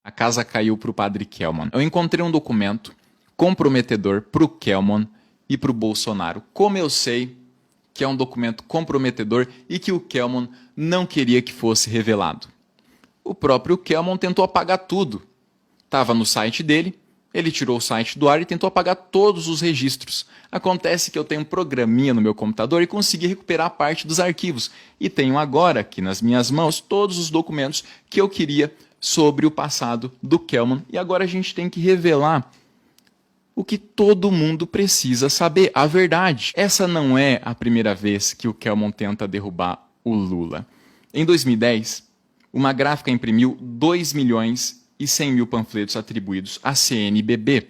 A casa caiu para o padre Kelman. Eu encontrei um documento comprometedor para o Kelman e para o Bolsonaro. Como eu sei que é um documento comprometedor e que o Kelman não queria que fosse revelado? O próprio Kelman tentou apagar tudo. Estava no site dele, ele tirou o site do ar e tentou apagar todos os registros. Acontece que eu tenho um programinha no meu computador e consegui recuperar parte dos arquivos. E tenho agora, aqui nas minhas mãos, todos os documentos que eu queria sobre o passado do Kelman. E agora a gente tem que revelar o que todo mundo precisa saber, a verdade. Essa não é a primeira vez que o Kelman tenta derrubar o Lula. Em 2010, uma gráfica imprimiu 2.100.000 panfletos atribuídos à CNBB,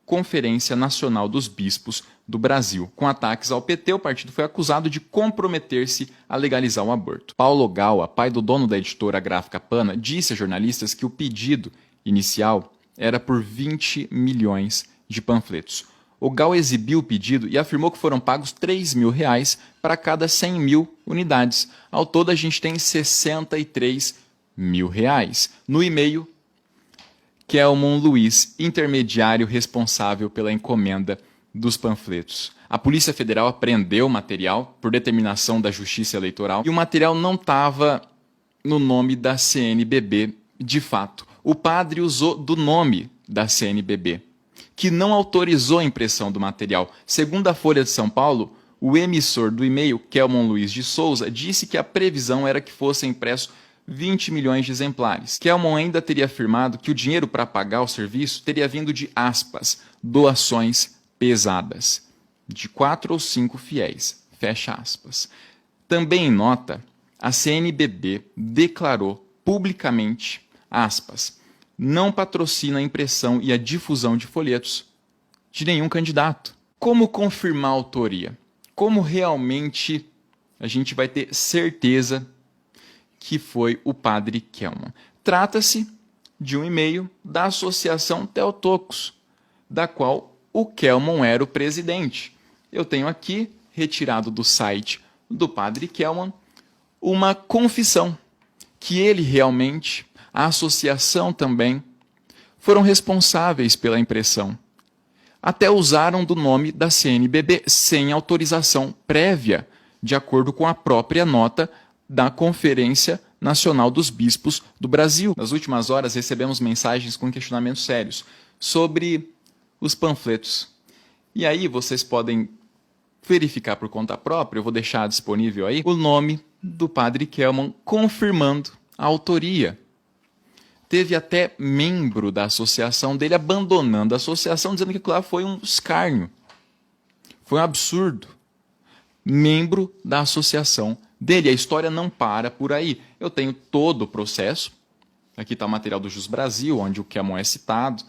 Conferência Nacional dos Bispos do Brasil. Com ataques ao PT, o partido foi acusado de comprometer-se a legalizar o aborto. Paulo Gaua, pai do dono da editora gráfica Pana, disse a jornalistas que o pedido inicial era por 20 milhões de panfletos. O Gal exibiu o pedido e afirmou que foram pagos R$3.000 para cada 100.000 unidades. Ao todo, a gente tem R$63.000. No e-mail, Kelman Luiz, intermediário responsável pela encomenda dos panfletos. A Polícia Federal apreendeu o material por determinação da Justiça Eleitoral e o material não estava no nome da CNBB de fato. O padre usou do nome da CNBB, que não autorizou a impressão do material. Segundo a Folha de São Paulo, o emissor do e-mail, Kelman Luiz de Souza, disse que a previsão era que fosse impresso 20 milhões de exemplares. Kelman ainda teria afirmado que o dinheiro para pagar o serviço teria vindo de, aspas, doações pesadas, de 4 ou 5 fiéis, fecha aspas. Também em nota, a CNBB declarou publicamente, aspas, não patrocina a impressão e a difusão de folhetos de nenhum candidato. Como confirmar a autoria? Como realmente a gente vai ter certeza que foi o padre Kelman? Trata-se de um e-mail da Associação Theotokos, da qual o Kelman era o presidente. Eu tenho aqui, retirado do site do padre Kelman, uma confissão que ele realmente, a associação também, foram responsáveis pela impressão. Até usaram do nome da CNBB sem autorização prévia, de acordo com a própria nota da Conferência Nacional dos Bispos do Brasil. Nas últimas horas recebemos mensagens com questionamentos sérios sobre os panfletos. E aí vocês podem verificar por conta própria, eu vou deixar disponível aí, o nome do padre Kelman confirmando a autoria. Teve até membro da associação dele abandonando a associação, dizendo que aquilo lá foi um escárnio. Foi um absurdo. Membro da associação dele. A história não para por aí. Eu tenho todo o processo. Aqui está o material do Jus Brasil, onde o Kelman é citado,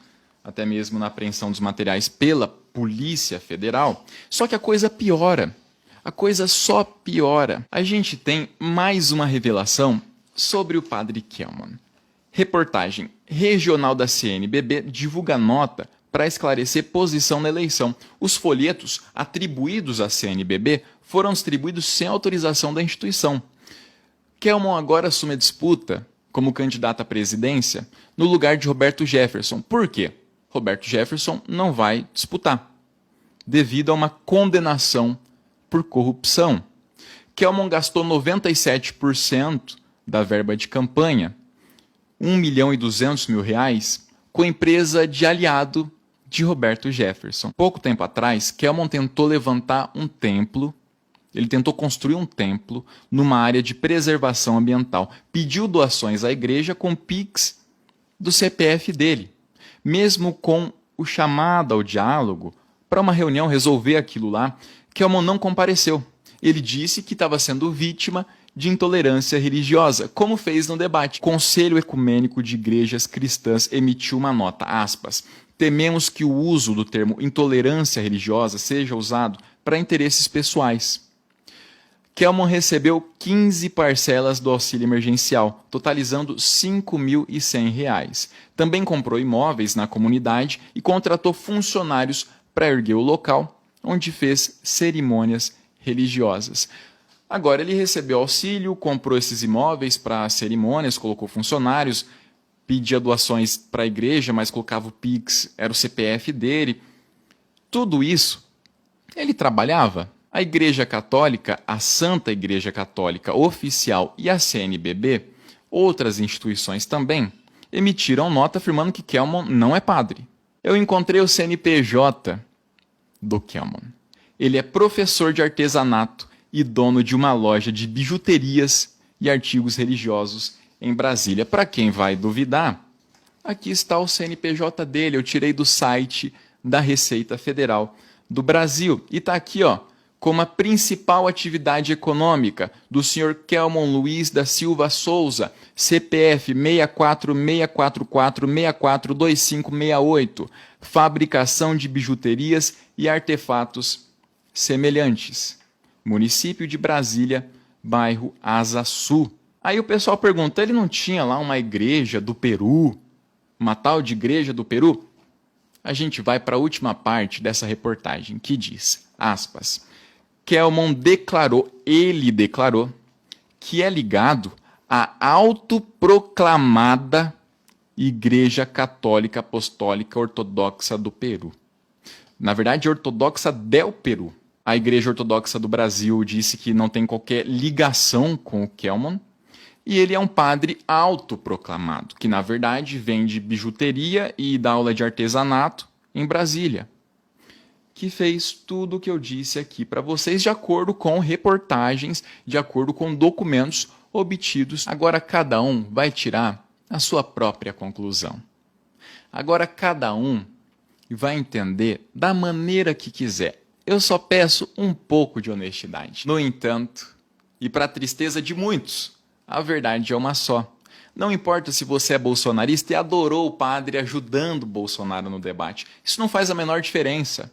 até mesmo na apreensão dos materiais pela Polícia Federal. Só que a coisa piora. A coisa só piora. A gente tem mais uma revelação sobre o padre Kelman. Reportagem regional da CNBB divulga nota para esclarecer posição na eleição. Os folhetos atribuídos à CNBB foram distribuídos sem autorização da instituição. Kelman agora assume a disputa como candidato à presidência no lugar de Roberto Jefferson. Por quê? Roberto Jefferson não vai disputar, devido a uma condenação por corrupção. Kelman gastou 97% da verba de campanha, R$1.200.000, com a empresa de aliado de Roberto Jefferson. Pouco tempo atrás, Kelman tentou levantar um templo, ele tentou construir um templo numa área de preservação ambiental. Pediu doações à igreja com Pix do CPF dele. Mesmo com o chamado ao diálogo, para uma reunião resolver aquilo lá, Kelman não compareceu. Ele disse que estava sendo vítima de intolerância religiosa, como fez no debate. O Conselho Ecumênico de Igrejas Cristãs emitiu uma nota, aspas, tememos que o uso do termo intolerância religiosa seja usado para interesses pessoais. Kelman recebeu 15 parcelas do auxílio emergencial, totalizando R$5.100. Também comprou imóveis na comunidade e contratou funcionários para erguer o local, onde fez cerimônias religiosas. Agora ele recebeu auxílio, comprou esses imóveis para cerimônias, colocou funcionários, pedia doações para a igreja, mas colocava o Pix, era o CPF dele. Tudo isso, ele trabalhava. A Igreja Católica, a Santa Igreja Católica Oficial e a CNBB, outras instituições também, emitiram nota afirmando que Kelmon não é padre. Eu encontrei o CNPJ do Kelmon. Ele é professor de artesanato e dono de uma loja de bijuterias e artigos religiosos em Brasília. Para quem vai duvidar, aqui está o CNPJ dele. Eu tirei do site da Receita Federal do Brasil. E está aqui, ó, como a principal atividade econômica do Sr. Kelmon Luiz da Silva Souza, CPF 64644642568, fabricação de bijuterias e artefatos semelhantes. Município de Brasília, bairro Asa Sul. Aí o pessoal pergunta, ele não tinha lá uma igreja do Peru? Uma tal de igreja do Peru? A gente vai para a última parte dessa reportagem, que diz, aspas, Kelmon ele declarou, que é ligado à autoproclamada Igreja Católica Apostólica Ortodoxa do Peru. Na verdade, Ortodoxa del Peru. A Igreja Ortodoxa do Brasil disse que não tem qualquer ligação com o Kelmon, e ele é um padre autoproclamado, que na verdade vende bijuteria e dá aula de artesanato em Brasília, que fez tudo o que eu disse aqui para vocês de acordo com reportagens, de acordo com documentos obtidos. Agora cada um vai tirar a sua própria conclusão. Agora cada um vai entender da maneira que quiser. Eu só peço um pouco de honestidade. No entanto, e para a tristeza de muitos, a verdade é uma só. Não importa se você é bolsonarista e adorou o padre ajudando Bolsonaro no debate. Isso não faz a menor diferença.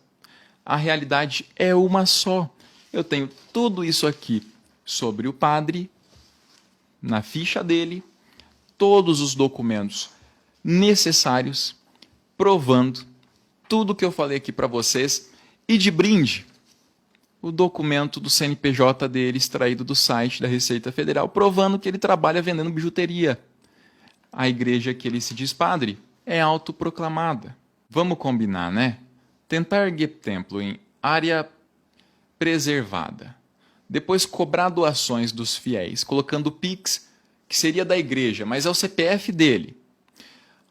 A realidade é uma só. Eu tenho tudo isso aqui sobre o padre, na ficha dele, todos os documentos necessários, provando tudo que eu falei aqui para vocês. E de brinde, o documento do CNPJ dele extraído do site da Receita Federal, provando que ele trabalha vendendo bijuteria. A igreja que ele se diz padre é autoproclamada. Vamos combinar, né? Tentar erguer templo em área preservada. Depois cobrar doações dos fiéis, colocando Pix, que seria da igreja, mas é o CPF dele.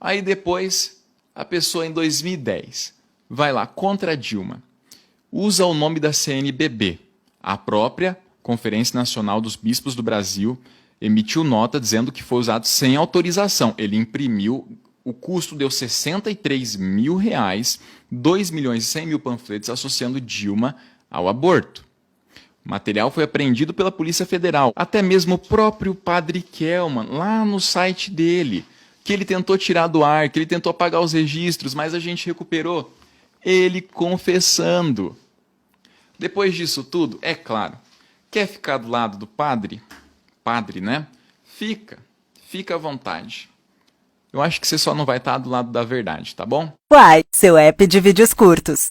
Aí depois, a pessoa em 2010 vai lá contra Dilma. Usa o nome da CNBB. A própria Conferência Nacional dos Bispos do Brasil emitiu nota dizendo que foi usado sem autorização. Ele imprimiu, o custo deu R$63 mil, 2.100.000 panfletos associando Dilma ao aborto. O material foi apreendido pela Polícia Federal. Até mesmo o próprio padre Kelmon, lá no site dele, que ele tentou tirar do ar, que ele tentou apagar os registros, mas a gente recuperou. Ele confessando. Depois disso tudo, é claro, quer ficar do lado do padre? Padre, né? Fica à vontade. Eu acho que você só não vai estar do lado da verdade, tá bom? Uai, seu app de vídeos curtos.